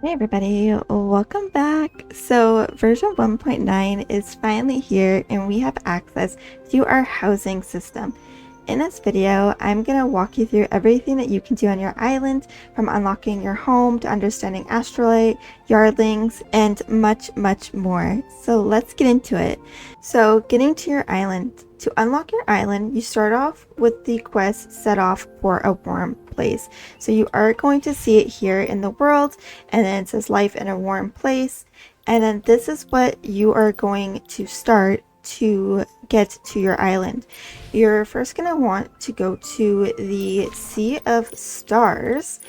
Hey everybody, welcome back. So version 1.9 is finally here and we have access to our housing system. In this video, I'm going to walk you through everything that you can do on your island, from unlocking your home to understanding Astralite, Yardlings, and much more. So let's get into it. So getting to your island. To unlock your island, you start off with the quest set off for a warm place. So you are going to see it here in the world, and then it says life in a warm place. And then this is what you are going to start to get to your island. You're first going to want to go to the Sea of Stars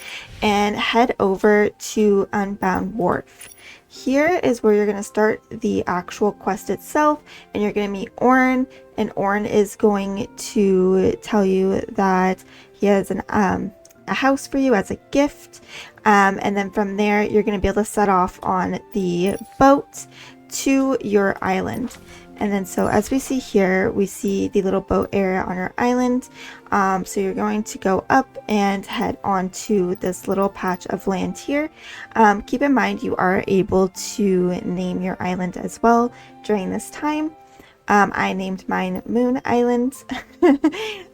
and head over to Unbound Wharf. Here is where you're going to start the actual quest itself, and you're going to meet Orin, and Orin is going to tell you that he has a house for you as a gift, and then from there you're going to be able to set off on the boat to your island. And then so as we see here, we see the little boat area on our island. So you're going to go up and head on to this little patch of land here. Keep in mind you are able to name your island as well during this time. I named mine Moon Island.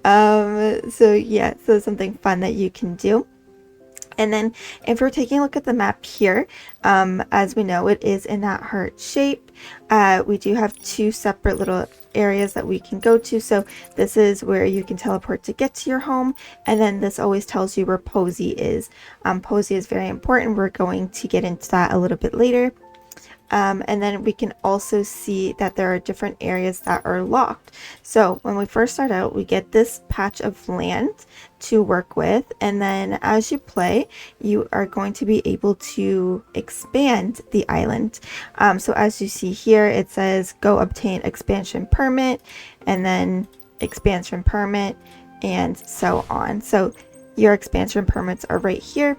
So yeah, so something fun that you can do. And then if we're taking a look at the map here, as we know, it is in that heart shape. We do have two separate little areas that we can go to. So this is where you can teleport to get to your home. And then this always tells you where Posey is. Posey is very important. We're going to get into that a little bit later. And then we can also see that there are different areas that are locked. So when we first start out, we get this patch of land to work with, and then as you play, you are going to be able to expand the island. So as you see here, it says go obtain expansion permit, and then expansion permit, and so on. So your expansion permits are right here,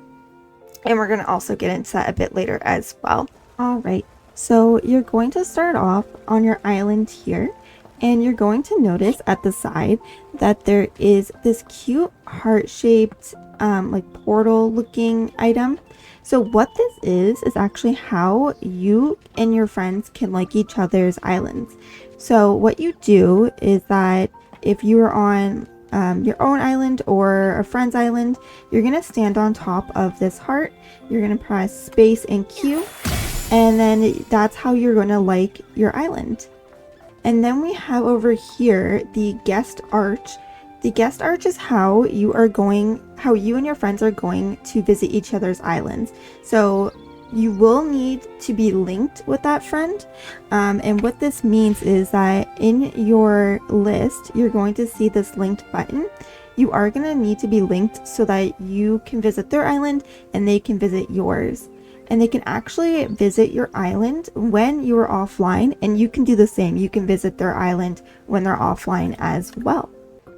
and we're going to also get into that a bit later as well. All right. So you're going to start off on your island here, and you're going to notice at the side that there is this cute heart-shaped like portal looking item. So what this is actually how you and your friends can like each other's islands. So what you do is that if you are on your own island or a friend's island, you're going to stand on top of this heart. You're going to press space and Q. And then that's how you're going to like your island. And then we have over here the guest arch. The guest arch is how you and your friends are going to visit each other's islands. So you will need to be linked with that friend. And what this means is that in your list, you're going to see this linked button. You are going to need to be linked so that you can visit their island and they can visit yours. And they can actually visit your island when you are offline, and you can do the same. You can visit their island when they're offline as well.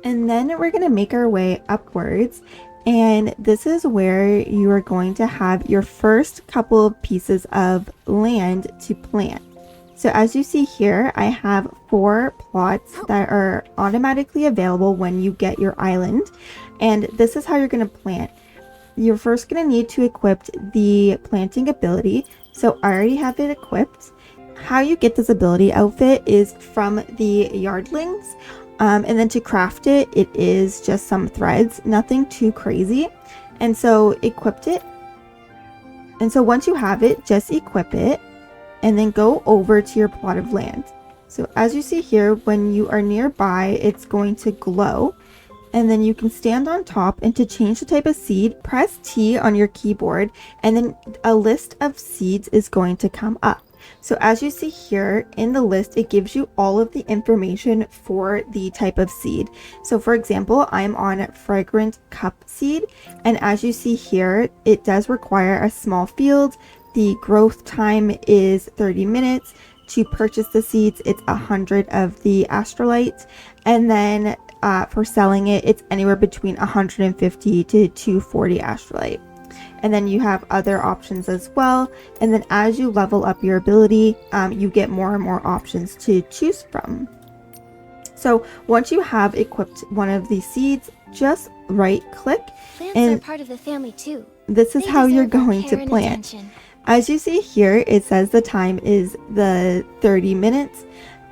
And then we're going to make our way upwards, and this is where you are going to have your first couple of pieces of land to plant. So as you see here, I have 4 plots that are automatically available when you get your island, and this is how you're going to plant. You're first going to need to equip the planting ability. So I already have it equipped. How you get this ability outfit is from the Yardlings. And then to craft it, it is just some threads, nothing too crazy. And so equipped it. And so once you have it, just equip it and then go over to your plot of land. So as you see here, when you are nearby, it's going to glow. And then you can stand on top, and to change the type of seed, press T on your keyboard, and then a list of seeds is going to come up. So as you see here in the list, it gives you all of the information for the type of seed. So for example, I'm on fragrant cup seed, and as you see here, it does require a small field. The growth time is 30 minutes. To purchase the seeds, it's 100 of the Astralites, and then for selling it, it's anywhere between 150 to 240 Astralite. And then you have other options as well. And then as you level up your ability, you get more and more options to choose from. So once you have equipped one of these seeds, just right click. Plants and are part of the family too. this is They how you're deserve our going care to and plant. attention. As you see here, it says the time is the 30 minutes.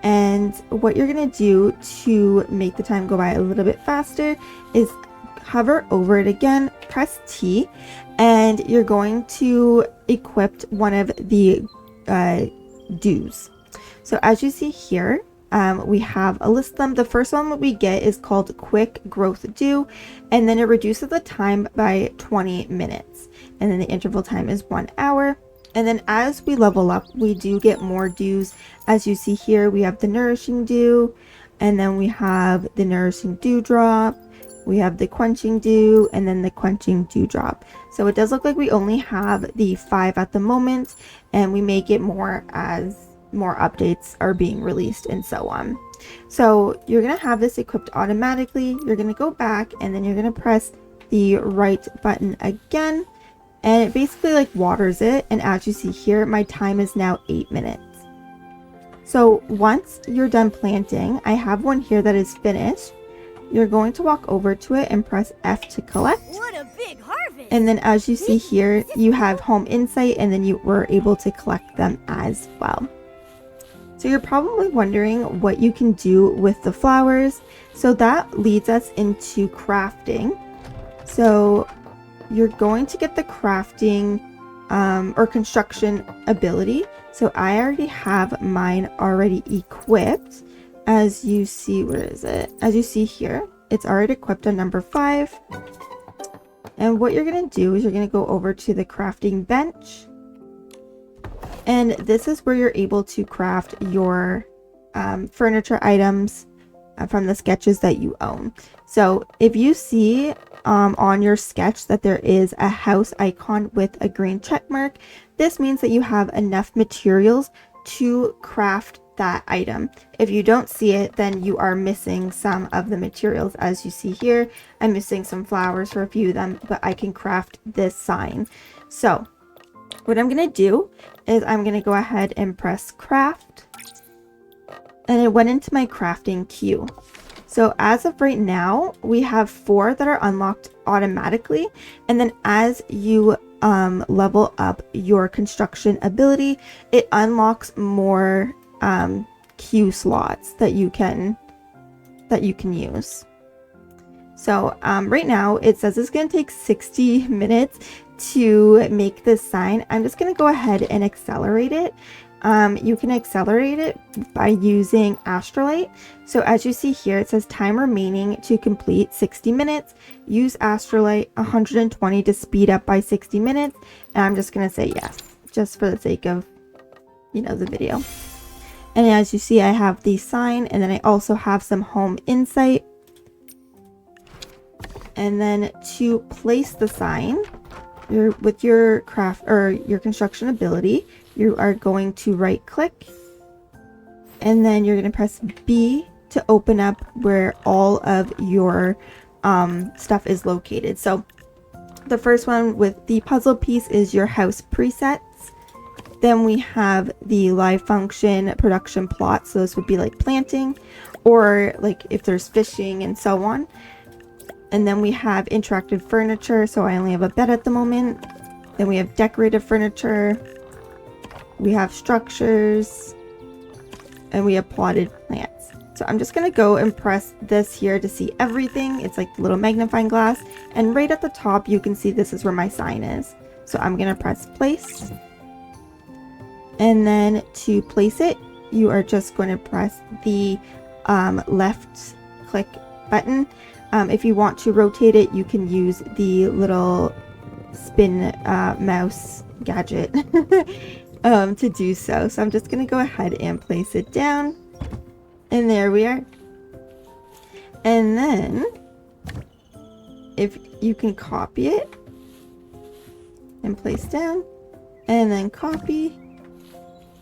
And what you're gonna do to make the time go by a little bit faster is hover over it again, press T, and you're going to equip one of the dews. So as you see here, we have a list of them. The first one that we get is called Quick Growth Dew, and then it reduces the time by 20 minutes. And then the interval time is 1 hour. And then as we level up, we do get more dews. As you see here, we have the Nourishing Dew, and then we have the Nourishing Dewdrop, we have the Quenching Dew, and then the Quenching Dewdrop. So it does look like we only have the 5 at the moment, and we may get more as more updates are being released and so on. So you're going to have this equipped automatically. You're going to go back, and then you're going to press the right button again, and it basically like waters it. And as you see here, my time is now 8 minutes. So once you're done planting, I have one here that is finished. You're going to walk over to it and press F to collect. What a big harvest! And then as you see here, you have home insight, and then you were able to collect them as well. So you're probably wondering what you can do with the flowers. So that leads us into crafting. So you're going to get the crafting or construction ability. So I already have mine already equipped. As you see, where is it? As you see here, it's already equipped on number 5. And what you're going to do is you're going to go over to the crafting bench. And this is where you're able to craft your furniture items from the sketches that you own. So if you see on your sketch that there is a house icon with a green check mark, this means that you have enough materials to craft that item. If you don't see it, then you are missing some of the materials. As you see here, I'm missing some flowers for a few of them, but I can craft this sign. So what I'm going to do is I'm going to go ahead and press craft, and it went into my crafting queue. So as of right now, we have 4 that are unlocked automatically. And then as you level up your construction ability, it unlocks more queue slots that you can use. So right now it says it's going to take 60 minutes to make this sign. I'm just going to go ahead and accelerate it. You can accelerate it by using Astralite. So as you see here, it says time remaining to complete 60 minutes. Use Astralite 120 to speed up by 60 minutes. And I'm just going to say yes, just for the sake of, the video. And as you see, I have the sign, and then I also have some home insight. And then to place the sign, with your craft or your construction ability, you are going to right click, and then you're going to press B to open up where all of your stuff is located. So the first one with the puzzle piece is your house presets. Then we have the live function production plot. So this would be like planting, or like if there's fishing and so on. And then we have interactive furniture. So I only have a bed at the moment. Then we have decorative furniture. We have structures, and we have plotted plants. So I'm just going to go and press this here to see everything. It's like the little magnifying glass. And right at the top, you can see this is where my sign is. So I'm going to press place. And then to place it, you are just going to press the left click button. If you want to rotate it, you can use the little spin mouse gadget to do so. So I'm just going to go ahead and place it down. And there we are. And then if you can copy it and place down, and then copy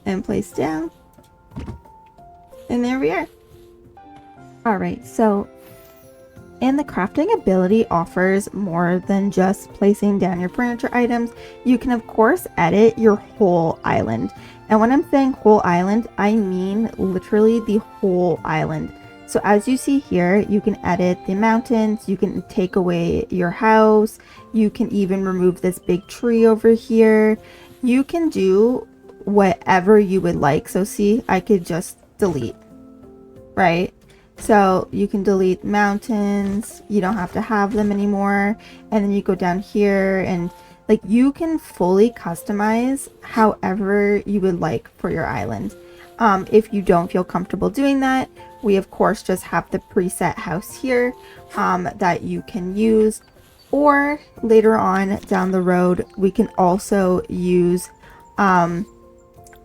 and place down, and there we are. All right, so and the crafting ability offers more than just placing down your furniture items. You can of course edit your whole island. And when I'm saying whole island, I mean literally the whole island. So as you see here, you can edit the mountains, you can take away your house, you can even remove this big tree over here. you can do whatever you would like. So see, I could just delete, right? So you can delete mountains, you don't have to have them anymore. And then you go down here and like you can fully customize however you would like for your island. If you don't feel comfortable doing that, we of course just have the preset house here that you can use, or later on down the road we can also use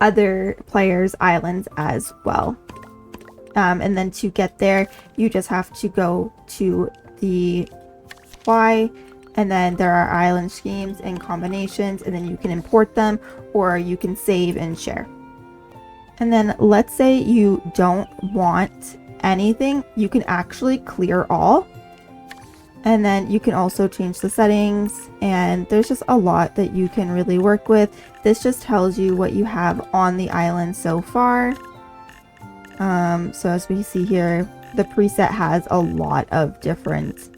other players' islands as well. And then to get there, you just have to go to the Y, and then there are island schemes and combinations, and then you can import them or you can save and share. And then let's say you don't want anything, you can actually clear all. And then you can also change the settings, and there's just a lot that you can really work with. This just tells you what you have on the island so far. So as we see here, the preset has a lot of different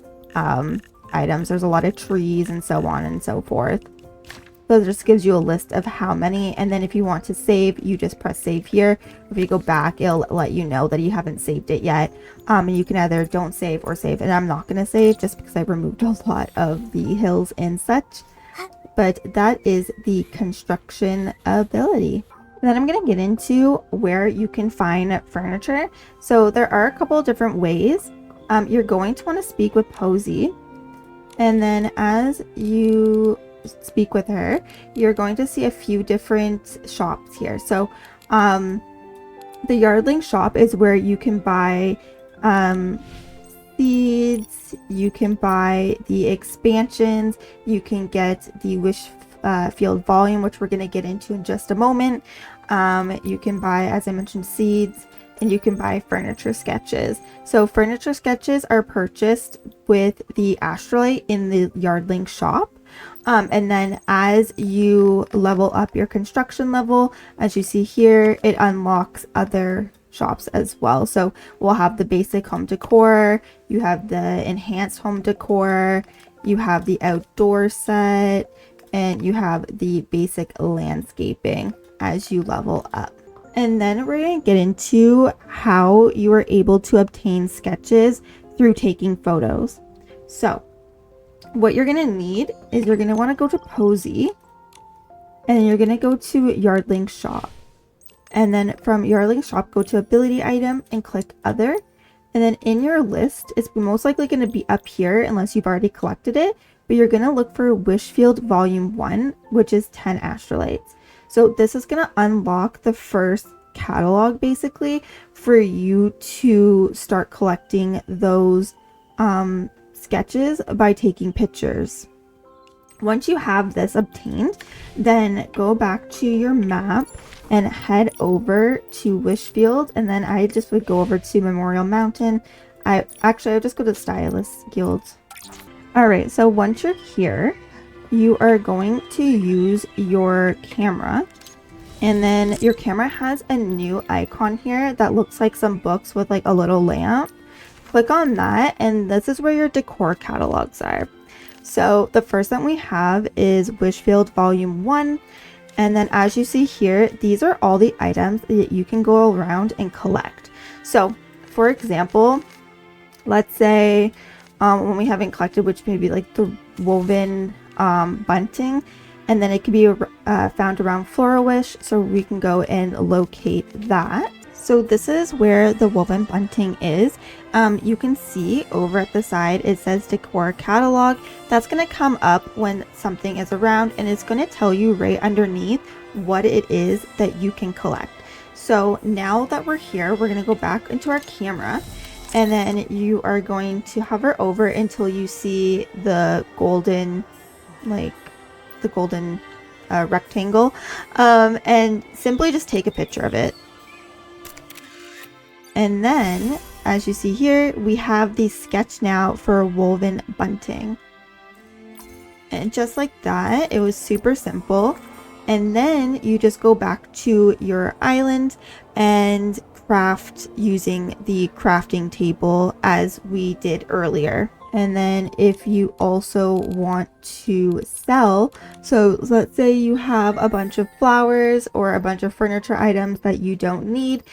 items. There's a lot of trees and so on and so forth. So it just gives you a list of how many, and then if you want to save, you just press save here. If you go back, it'll let you know that you haven't saved it yet. And you can either don't save or save, and I'm not going to save just because I removed a lot of the hills and such. But that is the construction ability. And then I'm going to get into where you can find furniture. So there are a couple of different ways. You're going to want to speak with Posy, and then as you speak with her, you're going to see a few different shops here. So the Yardling shop is where you can buy seeds, you can buy the expansions, you can get the wish field volume, which we're going to get into in just a moment. You can buy, as I mentioned, seeds, and you can buy furniture sketches. So furniture sketches are purchased with the Astralite in the Yardling shop. And then as you level up your construction level, as you see here, it unlocks other shops as well. So we'll have the basic home decor, you have the enhanced home decor, you have the outdoor set, and you have the basic landscaping as you level up. And then we're going to get into how you are able to obtain sketches through taking photos. So what you're going to need is you're going to want to go to Posy, and then you're going to go to Yardling shop, and then from Yardling shop go to ability item and click other, and then in your list it's most likely going to be up here unless you've already collected it, but you're going to look for Wishfield volume 1, which is 10 Astralites. So this is going to unlock the first catalog basically for you to start collecting those sketches by taking pictures. Once you have this obtained, then go back to your map and head over to Wishfield, and then I just would go over to Memorial Mountain. I would just go to Stylist Guild. Alright, so once you're here, you are going to use your camera, and then your camera has a new icon here that looks like some books with like a little lamp. Click on that, and this is where your decor catalogs are. So the first that we have is Wishfield volume 1, and then as you see here, these are all the items that you can go around and collect. So for example, let's say when we haven't collected, which may be like the woven bunting, and then it can be found around Flora-Wish, so we can go and locate that. So this is where the woven bunting is. You can see over at the side it says decor catalog. That's going to come up when something is around, and it's going to tell you right underneath what it is that you can collect. So now that we're here, we're going to go back into our camera, and then you are going to hover over until you see the golden rectangle, and simply just take a picture of it. And then as you see here, we have the sketch now for woven bunting, and just like that, it was super simple. And then you just go back to your island and craft using the crafting table as we did earlier. And then if you also want to sell, so let's say you have a bunch of flowers or a bunch of furniture items that you don't need,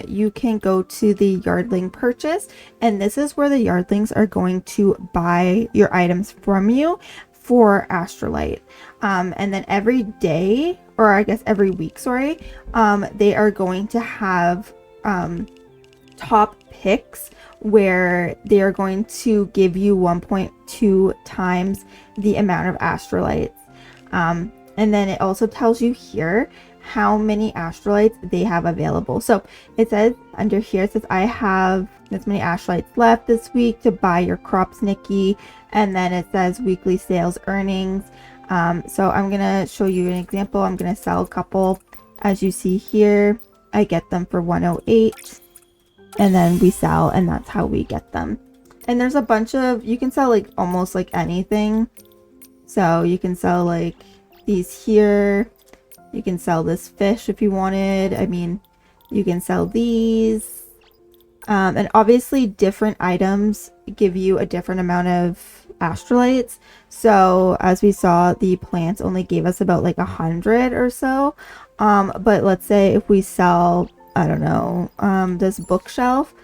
you can go to the yardling purchase, and this is where the yardlings are going to buy your items from you for Astralite. And then every day, or I guess every week, sorry, they are going to have top picks where they are going to give you 1.2 times the amount of Astralites. And then it also tells you here how many Astralites they have available. So it says under here, it says I have this many Astralites left this week to buy your crops, Nikki. And then it says weekly sales earnings. So I'm gonna show you an example. I'm gonna sell a couple. As you see here, I get them for 108. And then we sell, and that's how we get them. And there's a bunch of, you can sell like almost like anything. So you can sell like these here. You can sell this fish if you wanted. I mean, you can sell these. And obviously different items give you a different amount of Astralites. So as we saw, the plants only gave us about like 100 or so. But let's say if we sell, I don't know, this bookshelf,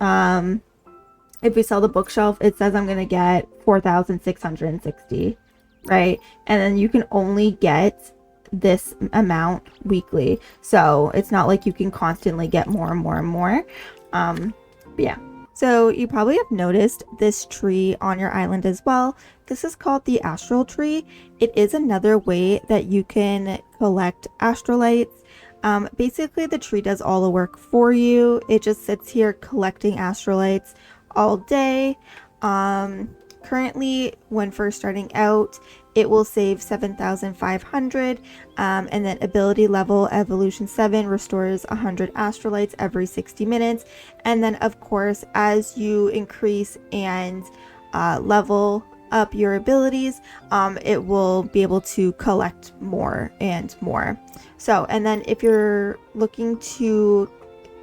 if we sell the bookshelf, it says I'm gonna get 4,660, right? And then you can only get this amount weekly, so it's not like you can constantly get more and more and more. But yeah, so you probably have noticed this tree on your island as well. This is called the Astral Tree. It is another way that you can collect Astralites. Basically the tree does all the work for you. It just sits here collecting Astralites all day. Currently, when first starting out, it will save 7,500, and then ability level evolution 7 restores 100 Astralites every 60 minutes. And then of course, as you increase and level up your abilities, it will be able to collect more and more. So, and then if you're looking to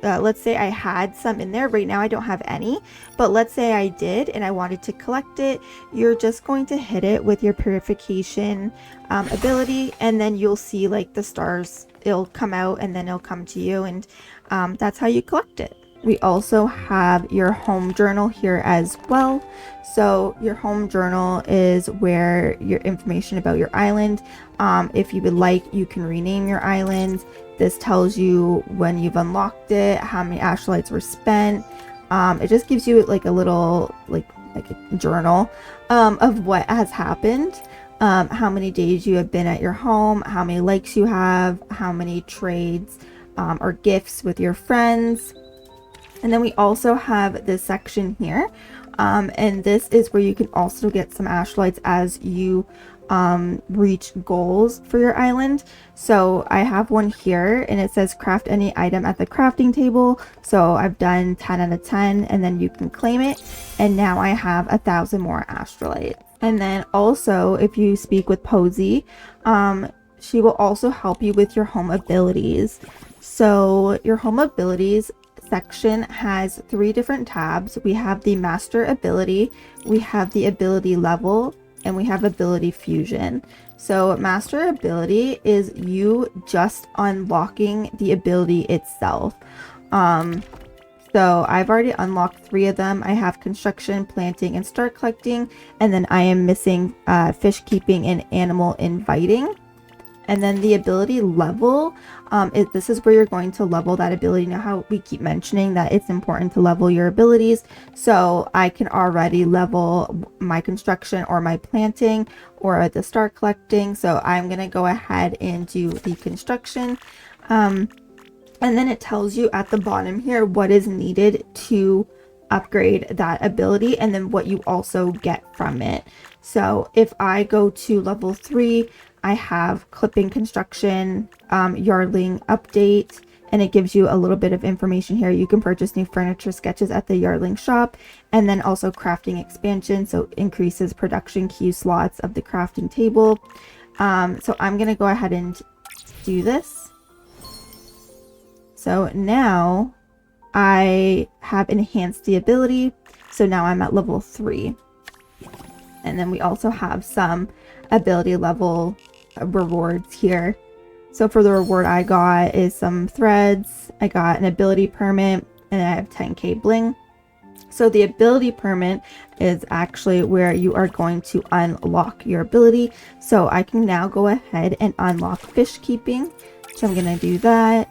let's say I had some in there. Right now I don't have any, but let's say I did and I wanted to collect it. You're just going to hit it with your purification ability, and then you'll see like the stars, it'll come out and then it'll come to you, and that's how you collect it. We also have your home journal here as well. So your home journal is where your information about your island, if you would like, you can rename your island. This tells you when you've unlocked it, how many Astralites were spent. It just gives you like a little like a journal of what has happened, how many days you have been at your home, how many likes you have, how many trades or gifts with your friends. And then we also have this section here, and this is where you can also get some Astralites as you reach goals for your island. So I have one here and it says craft any item at the crafting table. So I've done 10 out of 10, and then you can claim it, and now I have 1,000 more Astralites. And then also if you speak with Posy, she will also help you with your home abilities. So your home abilities section has 3 different tabs. We have the master ability, we have the ability level, and we have ability fusion. So master ability is you just unlocking the ability itself. So I've already unlocked 3 of them. I have construction, planting, and start collecting, and then I am missing fish keeping and animal inviting. And then the ability level, this is where you're going to level that ability. Now how we keep mentioning that it's important to level your abilities. So I can already level my construction or my planting or the start collecting. So I'm going to go ahead and do the construction. And then it tells you at the bottom here what is needed to upgrade that ability, and then what you also get from it. So if I go to level 3, I have clipping construction, yardling update, and it gives you a little bit of information here. You can purchase new furniture sketches at the yardling shop, and then also crafting expansion, so increases production queue slots of the crafting table. So I'm going to go ahead and do this. So now I have enhanced the ability. So now I'm at level 3. And then we also have some ability level rewards here. So for the reward I got is some threads, I got an ability permit, and I have 10k bling. So the ability permit is actually where you are going to unlock your ability. So I can now go ahead and unlock fish keeping. So I'm going to do that.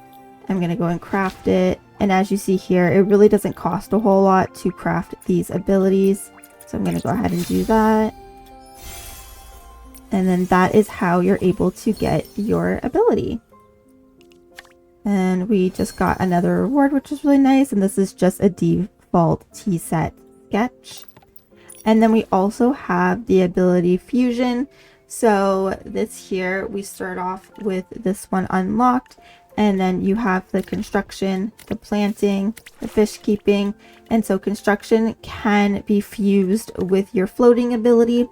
I'm going to go and craft it. And as you see here, it really doesn't cost a whole lot to craft these abilities. So I'm going to go ahead and do that. And then that is how you're able to get your ability. And we just got another reward, which is really nice. And this is just a default T-set sketch. And then we also have the ability fusion. So this here, we start off with this one unlocked. And then you have the construction, the planting, the fish keeping. And so construction can be fused with your floating ability.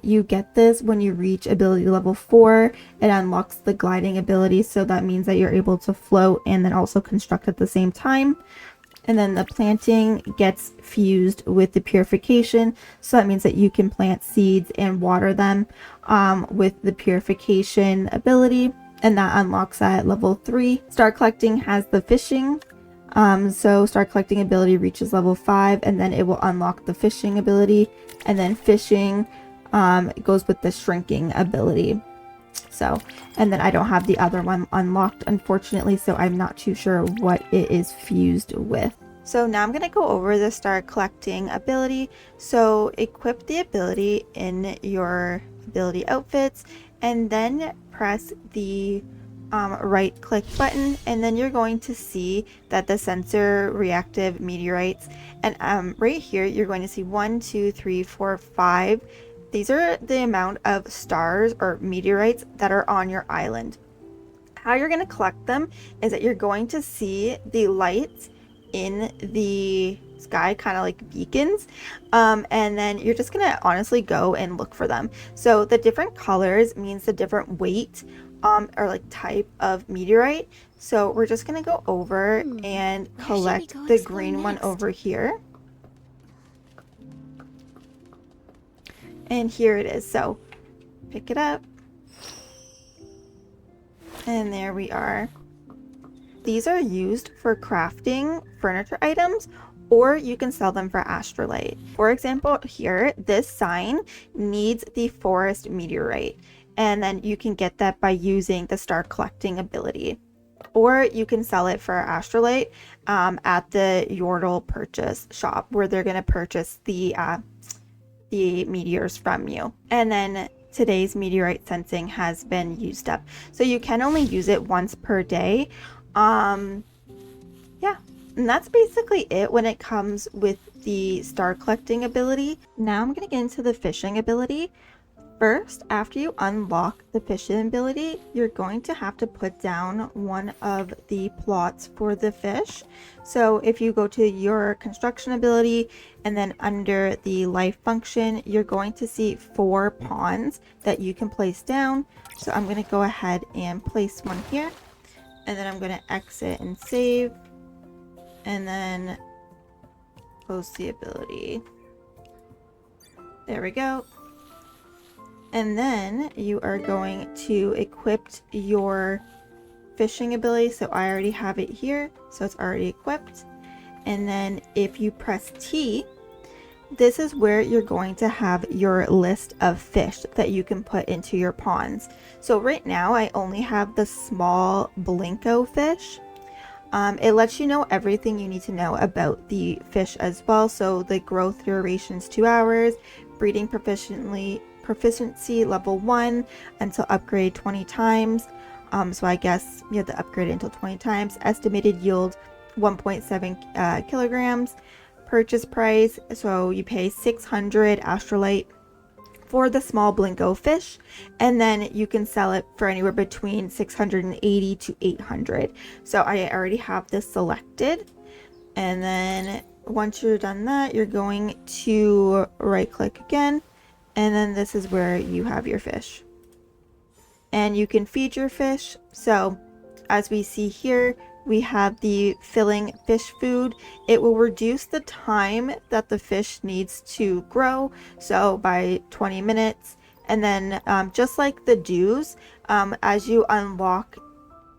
You get this when you reach ability level 4. It unlocks the gliding ability, so that means that you're able to float and then also construct at the same time. And then the planting gets fused with the purification, so that means that you can plant seeds and water them with the purification ability, and that unlocks at level 3. Star collecting has the fishing. So star collecting ability reaches level 5, and then it will unlock the fishing ability, and then fishing it goes with the shrinking ability. So, and then I don't have the other one unlocked, unfortunately, so I'm not too sure what it is fused with. So now I'm going to go over the star collecting ability. So equip the ability in your ability outfits, and then press the right click button, and then you're going to see that the sensor reactive meteorites, and right here you're going to see 1, 2, 3, 4, 5. These are the amount of stars or meteorites that are on your island. How you're going to collect them is that you're going to see the lights in the sky, kind of like beacons, and then you're just going to honestly go and look for them. So the different colors means the different weight or like type of meteorite. So we're just going to go over and collect the green one over here. And here it is. So pick it up. And there we are. These are used for crafting furniture items, or you can sell them for Astralite. For example, here, this sign needs the forest meteorite, and then you can get that by using the star collecting ability. Or you can sell it for Astralite at the Yordle purchase shop, where they're going to purchase the meteors from you. And then today's meteorite sensing has been used up, so you can only use it once per day. Yeah, and that's basically it when it comes with the star collecting ability. Now I'm going to get into the fishing ability. First, after you unlock the fishing ability, you're going to have to put down one of the plots for the fish. So if you go to your construction ability and then under the life function, you're going to see 4 ponds that you can place down. So I'm going to go ahead and place one here, and then I'm going to exit and save, and then close the ability. There we go. And then you are going to equip your fishing ability. So I already have it here, so it's already equipped. And then if you press T, this is where you're going to have your list of fish that you can put into your ponds. So right now I only have the small Blinko fish. It lets you know everything you need to know about the fish as well. So the growth duration is 2 hours, breeding proficiency level 1 until upgrade 20 times. So I guess you have to upgrade it until 20 times. Estimated yield 1.7 kilograms. Purchase price, so you pay 600 Astralite for the small Blinko fish, and then you can sell it for anywhere between 680 to 800. So I already have this selected, and then once you're done that, you're going to right click again, and then this is where you have your fish, and you can feed your fish. So as we see here, we have the filling fish food. It will reduce the time that the fish needs to grow, so by 20 minutes. And then just like the dews, as you unlock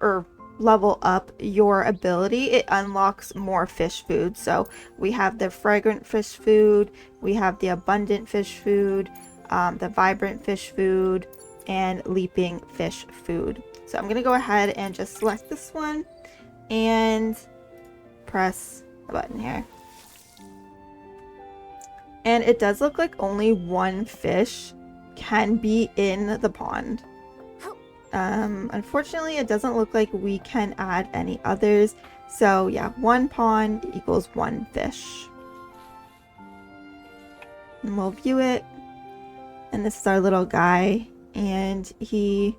or level up your ability, it unlocks more fish food. So we have the fragrant fish food, we have the abundant fish food, the vibrant fish food, and leaping fish food. So I'm gonna go ahead and just select this one and press the button here. And it does look like only one fish can be in the pond. Unfortunately, it doesn't look like we can add any others. So yeah, one pond equals one fish. And we'll view it. And this is our little guy. And he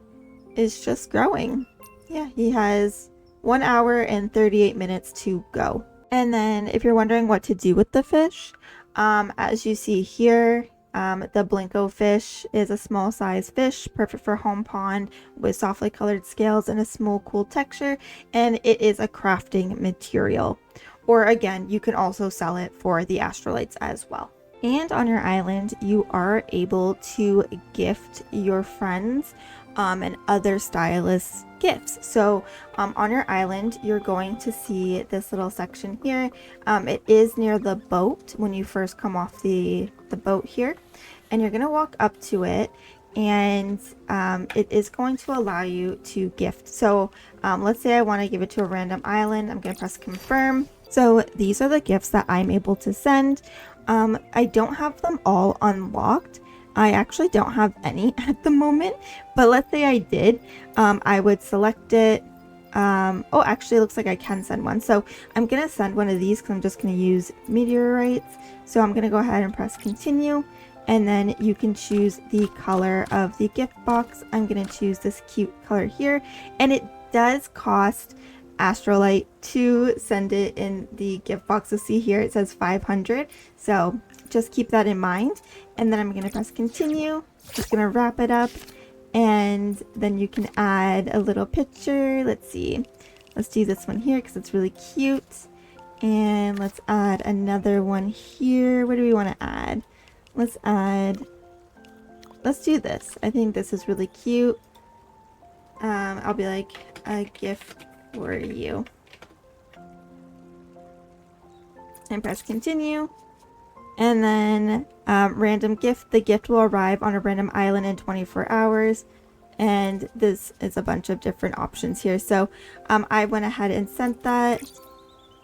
is just growing. Yeah, he has 1 hour and 38 minutes to go. And then if you're wondering what to do with the fish, as you see here, the Blinko fish is a small size fish, perfect for home pond with softly colored scales and a small cool texture, and it is a crafting material. Or again, you can also sell it for the Astralites as well. And on your island, you are able to gift your friends and other stylists gifts. So on your island, you're going to see this little section here. It is near the boat when you first come off the boat here, and you're going to walk up to it, and it is going to allow you to gift. So let's say I want to give it to a random island. I'm going to press confirm. So these are the gifts that I'm able to send. I don't have them all unlocked. I actually don't have any at the moment, but let's say I did. I would select it. Oh, actually it looks like I can send one. So I'm going to send one of these because I'm just going to use meteorites. So I'm going to go ahead and press continue. And then you can choose the color of the gift box. I'm going to choose this cute color here. And it does cost Astralite to send it in the gift box. So see here, it says 500. So just keep that in mind. And then I'm going to press continue. Just going to wrap it up. And then you can add a little picture. Let's see. Let's do this one here because it's really cute. And let's add another one here. What do we want to add? Let's do this. I think this is really cute. I'll be like, a gift for you. And press continue. And then random gift. The gift will arrive on a random island in 24 hours. And this is a bunch of different options here. So I went ahead and sent that.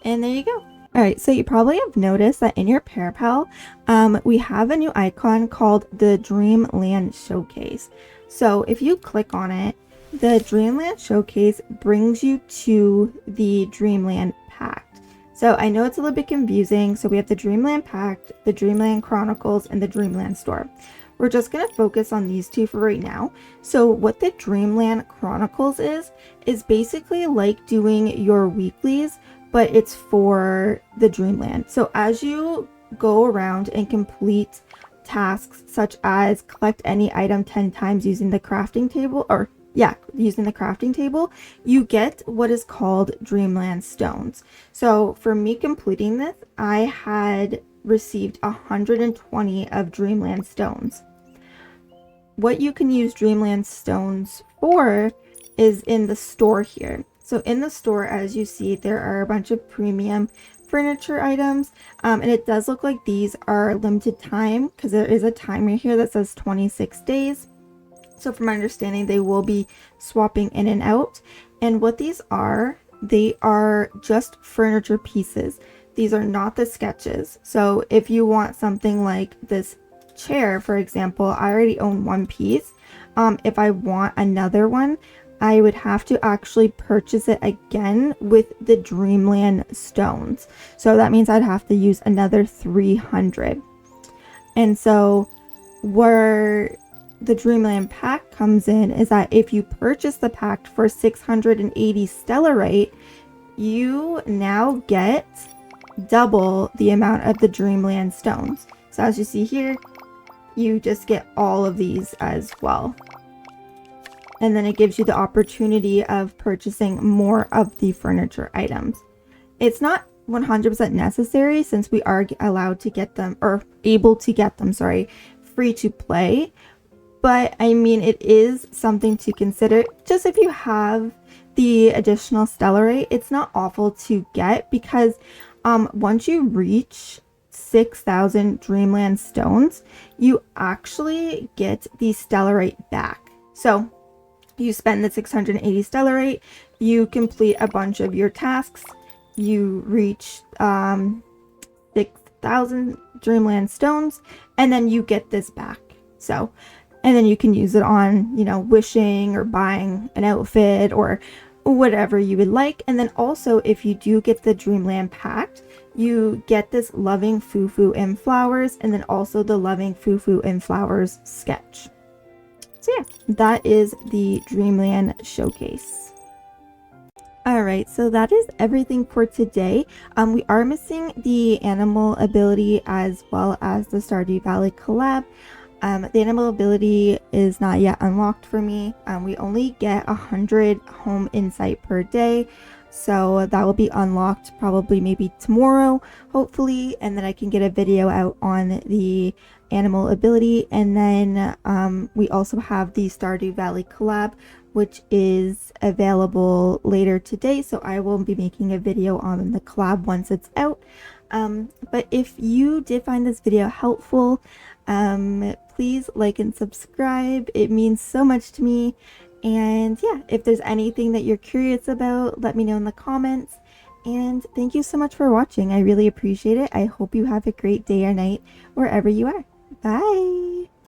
And there you go. Alright, so you probably have noticed that in your pair pal, we have a new icon called the Dreamland Showcase. So if you click on it, the Dreamland Showcase brings you to the Dreamland Pact. So I know it's a little bit confusing. So we have the Dreamland Pact, the Dreamland Chronicles, and the Dreamland Store. We're just going to focus on these two for right now. So what the Dreamland Chronicles is basically like doing your weeklies, but it's for the Dreamland. So as you go around and complete tasks such as collect any item 10 times using the crafting table, using the crafting table, you get what is called Dreamland Stones. So for me completing this, I had received 120 of Dreamland Stones. What you can use Dreamland Stones for is in the store here. So in the store, as you see, there are a bunch of premium furniture items, and it does look like these are limited time because there is a timer here that says 26 days. So from my understanding, they will be swapping in and out. And what these are, they are just furniture pieces. These are not the sketches. So if you want something like this chair, for example, I already own one piece. If I want another one, I would have to actually purchase it again with the Dreamland Stones. So that means I'd have to use another 300. And so where the Dreamland Pact comes in is that if you purchase the pact for 680 Stellarite, you now get double the amount of the Dreamland Stones. So as you see here, you just get all of these as well. and then it gives you the opportunity of purchasing more of the furniture items. It's not 100% necessary since we are allowed to get them, or able to get them, sorry, free to play. But I mean, it is something to consider. Just if you have the additional stellarite, it's not awful to get, because once you reach 6,000 Dreamland stones, you actually get the stellarite back. So you spend the 680 stellarite, you complete a bunch of your tasks, you reach 6,000 Dreamland stones, and then you get this back. So, and then you can use it on, you know, wishing or buying an outfit or whatever you would like. And then also, if you do get the Dreamland Pact, you get this Loving Fufu and Flowers, and then also the Loving Fufu and Flowers sketch. So yeah, that is the Dreamland Showcase. Alright, so that is everything for today. We are missing the animal ability as well as the Stardew Valley collab. The animal ability is not yet unlocked for me. We only get 100 home insight per day, so that will be unlocked probably maybe tomorrow, hopefully, and then I can get a video out on the animal ability. And then we also have the Stardew Valley collab, which is available later today, so I will be making a video on the collab once it's out. But if you did find this video helpful, please like and subscribe. It means so much to me. And yeah, if there's anything that you're curious about, let me know in the comments. And thank you so much for watching. I really appreciate it. I hope you have a great day or night wherever you are. Bye!